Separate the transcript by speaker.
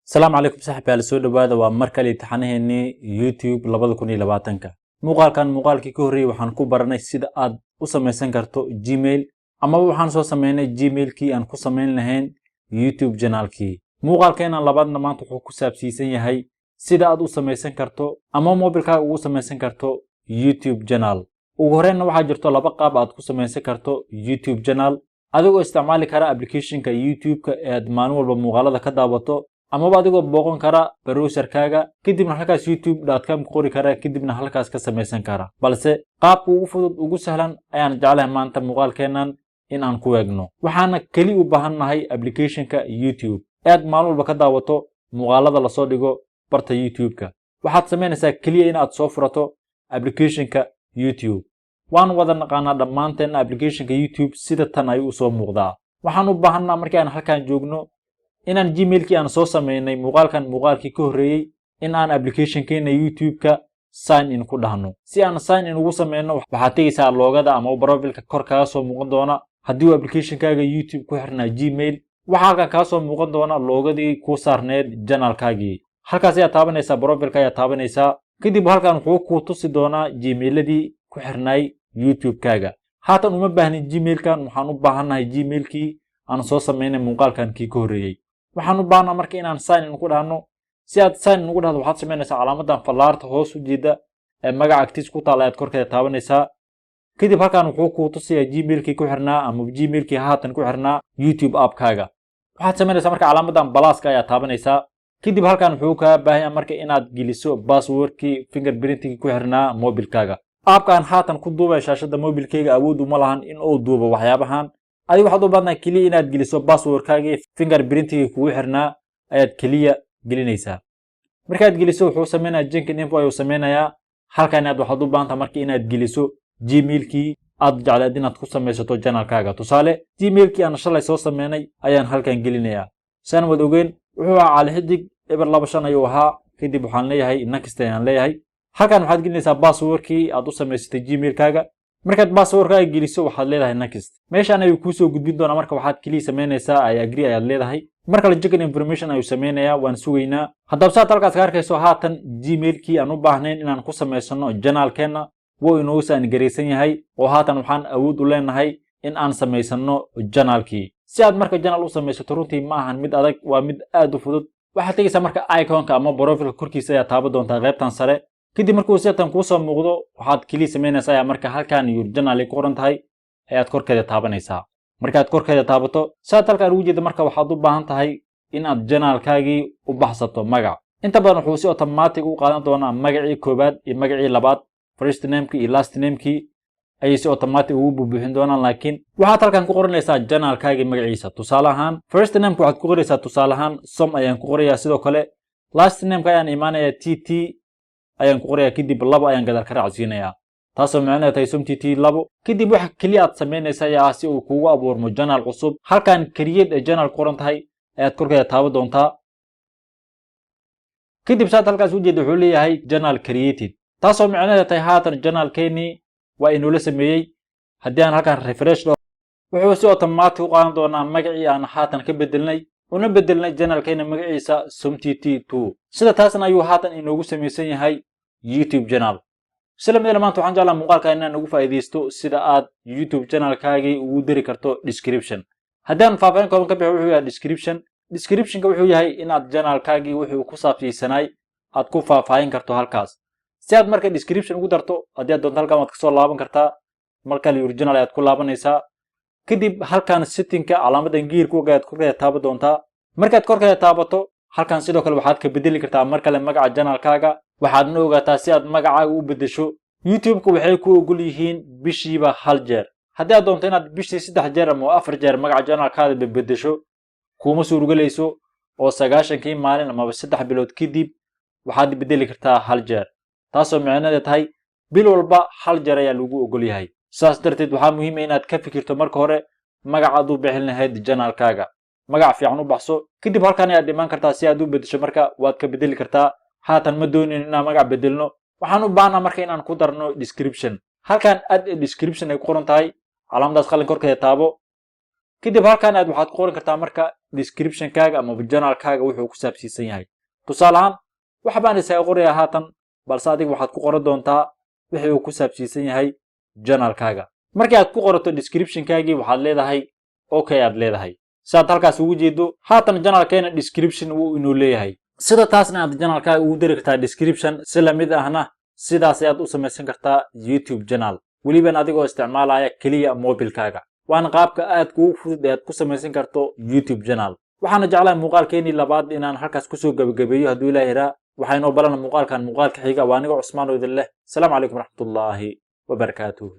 Speaker 1: السلام عليكم صاحبي على سو dhawaada waa mar kale imtixaanaheennii YouTube 2020 muuqaalkan muuqaalkii ka horreeyay waxaan ku baranay sida aad u samaysan karto Gmail ama waxaan soo sameynay Gmailkii aan ku sameyn lahayn YouTube channelkii muuqaalkeena labaadna maanta wuxuu ku saabsiisan yahay sida aad u samaysan karto ama mobilkaaga ugu samaysan karto YouTube channel ugu horreynna waxaa jirto laba qaab aad ku samaysan karto YouTube channel adigoo isticmaali kara applicationka YouTube-ka ee aad maalin walba muuqaalada ka daawato ama adigoo booqan kara browserkaaga kadibna halkaas youtube.com qori kara kadibna halkaas ka samaysan kara balse qaabka ugu fudud ugu sahlan ayaan jeclahay maanta muuqaalkeenan in aan ku eegno waxaana kali u baahannahay applicationka YouTube aad maalin walba ka daawato muuqaalada la soo dhigo barta YouTube-ka waxaad samaynaysaa kaliya in aad soo furato applicationka YouTube waan wada naqaanaa dhammaanteen applicationka YouTube sida tan ay u soo muuqdaa waxaan u baahanaa markii aan halkaan joogno inaan Gmailkii aan soo sameynay muuqaalkii ka horreeyay in aan applicationkeena YouTube-ka sign in ku dhahno si aan sign in ugu sameyno waxaad tegaysaa loogada ama profilka kor kaga soo muuqan doona haddii uu applicationkaaga YouTube ku xirnaa Gmail waxa halkan kaga soo muuqan doona loogadii ku saarneed channelkaagii halkaas ayaa taabanaysaa profilka ayaa taabanaysaa kadib halkan wuxuu ku tusi doonaa Gmailadii ku xirnay YouTube-kaaga haatan uma baahnin Gmailkan waxaan u baahanahay Gmailkii aan soo sameynay muuqaalkii ka horreeyay waxaan u baahnaa marka inaan sign in ku dhahno si aad sign in ugu dhahdo waxaad samaynaysaa calaamadan fallaarta hoos u jeeda ee magaca agtiis ku taal ayaad korkeeda taabanaysaa kadib halkan wuxuu ku tusayaa Gmailkii ku xirnaa ama Gmailkii haatan ku xirnaa YouTube app-kaaga waxaad samaynaysaa marka calaamadan balaaska ayaa taabanaysaa kadib halkan wuxuu kaa baahan marka inaad geliso passwordkii fingerprintkii ku xirnaa mobilkaaga app-kan haatan ku duubay shaashada mobilkayga awood uma lahan in uu duubo waxyaabahan adiga waxaad u baahnaa kaliya inaad geliso passwordkaagii fingerprintkii kugu xirnaa ayaad kaliya gelinaysaa markaad geliso wuxuu sameynayaa Jenkins info ayuu sameynayaa halkan aad waxaad u baahantaa marka inaad geliso Gmailkii aad jeclayd inaad ku samaysato channelkaaga tusaale Gmailkii aan shalay soo sameynay ayaan halkan gelinayaa saan wada ogeyn wuxuu ahaa cali xidig eber 25 ayuu ahaa kadib waxaan leeyahay next ayaan leeyahay halkan waxaad gelinaysaa passwordkii aad u samaysatay Gmailkaaga markaad passwordkaaga geliso waxaad leedahay next meeshaan ayuu ku soo gudbin doonaa marka waxaad kaliya sameynaysaa I agree ayaad leedahay marka la check information ayuu sameynayaa waan sugaynaa haddaba saad halkaas ka arkayso haatan Gmailkii aan u baahnayn inaan ku samaysano channelkeena wuu inoo saan gareysan yahay oo haatan waxaan awood u leenahay in aan samaysano channelkii si aad marka channel u samaysato runtii ma ahan mid adag waa mid aad u fudud waxaad tegaysaa marka iconka ama profilka korkiisa ayaa taaban doontaa qaybtan sare kadib markuu sidan kuu soo muuqdo waxaad kaliya samaynaysaa marka halkan your channel ay ku qoran tahay ayaad korkeeda taabanaysaa markaad korkeeda taabato saad halkan ugu jeeda marka waxaad u baahan tahay in aad channelkaagii u baxsato magac inta badan wuxuu si automatic u qaadan doonaa magacii koobaad iyo magacii labaad first name-kii iyo last name-kii ayay si automatic ugu buuxin doonaan laakiin waxaad halkan ku qoranaysaa channelkaagii magaciisa tusaale ahaan first name-ka waxaad ku qoraysaa tusaale ahaan som ayaan ku qorayaa sidoo kale last name-ka ayaan imaanayaa tt ayaan ku qorayaa kadib labo ayaan gadaal ka raacsiinayaa taasoo macnaheedu tahay somtt labo kadib waxa kaliya aad samaynaysaa ayaa si uu kugu abuurmo channel cusub halkan create a channel ku qoran tahay ayaad korkeeda taaban doontaa kadib saad halkaas u jeeda wuxuu leeyahay channel created taasoo macnaheedu tahay haatan channelkeennii waa inuu la sameeyey haddii aan halkan refresh wuxuu si automatic u qaadan doonaa magacii aan haatan ka bedelnay una bedelnay channelkeena magaciisa somtt2 sida taasna ayuu haatan inoogu samaysan yahay YouTube channel salaamada maanta waxaan jeclahay muuqaalka inaan ugu faa'iideysto sida aad YouTube channelkaagii ugu diri karto description haddaan faahfaahin kooban ka bixiyo wuxuu yahay descriptionka wuxuu yahay in aad channelkaagii wuxuu ku saabsiisanay aad ku faahfaahin karto halkaas si aad marka description ugu darto haddii aad doonto halkan waad ka soo laaban kartaa marka your channel ayaad ku laabanaysaa kadib halkan settingka calaamadan gearka ayaad korkeeda taaban doontaa markaad korkeeda taabato halkan sidoo kale waxaad ka bedeli kartaa mar kale magaca channelkaaga waxaadna ogaataa si aad magacaaga u bedesho YouTube-ka waxay ku ogol yihiin bishiiba hal jeer haddii aad doonto inaad bishii 3 jeer ama 4 jeer magaca channelkaaga bedesho kuma suurogelayso oo 90kii maalin ama 3 bilood kadib waxaad bedeli kartaa hal jeer taasoo macnaheedu tahay bil walba hal jeer ayaa lagu ogol yahay saas darteed waxaa muhiim ah inaad ka fikirto marka hore magaca aad u bixin lahayd channelkaaga magac fiican u baxso kadib halkan ayaad imaan kartaa si aad u bedesho marka waad ka bedeli kartaa haatan ma doonin inaan magac bedelno waxaan u baahnaa marka inaan ku darno description halkan add a description ay ku qoran tahay calaamadaas qalin korkeeda taabo kadib halkan aad waxaad ku qoran kartaa marka description-kaaga ama journal-kaaga wuxuu ku saabsiisan yahay tusaale ahaan waxa baan isaga qorayaa haatan balse adiga waxaad ku qoran doontaa wixii uu ku saabsiisan yahay journal-kaaga markii aad ku qorato description-kaagii waxaad leedahay okay aad leedahay sidaad halkaas ugu jeedo haatan journal-keena description wuu inuu leeyahay sida taasna aad journal-kaaga ugu dari kartaa description si lamid ahna sidaas ayaad u samaysan kartaa YouTube channel weliban adigoo isticmaalaya keliya mobilkaaga waana qaabka aad kugu fudud ee aad ku samaysan karto YouTube channel waxaana jeclahay muuqaalkeenii labaad inaan halkaas kusoo gabagabeeyo hadduu ilaahay yaraa waxaynu balana muuqaalkan muuqaalka xiga waa aniga Cusmaan oo idin leh salaamu calaykum waraxmatullaahi wabarakaatuh